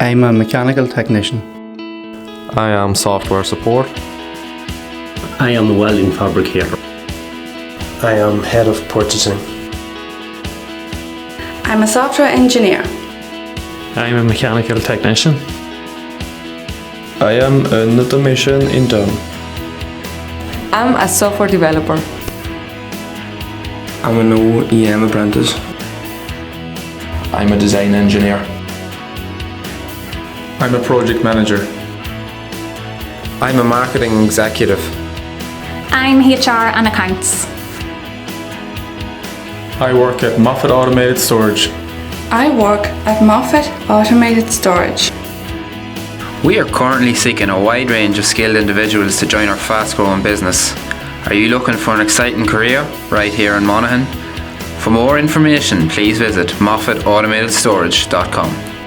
I'm a mechanical technician. I am software support. I am a welding fabricator. I am head of purchasing. I'm a software engineer. I'm a mechanical technician. I am an automation intern. I'm a software developer. I'm an OEM apprentice. I'm a design engineer. I'm a project manager. I'm a marketing executive. I'm HR and accounts. I work at Moffett Automated Storage. I work at Moffett Automated Storage. We are currently seeking a wide range of skilled individuals to join our fast-growing business. Are you looking for an exciting career right here in Monaghan? For more information, please visit moffettautomatedstorage.com.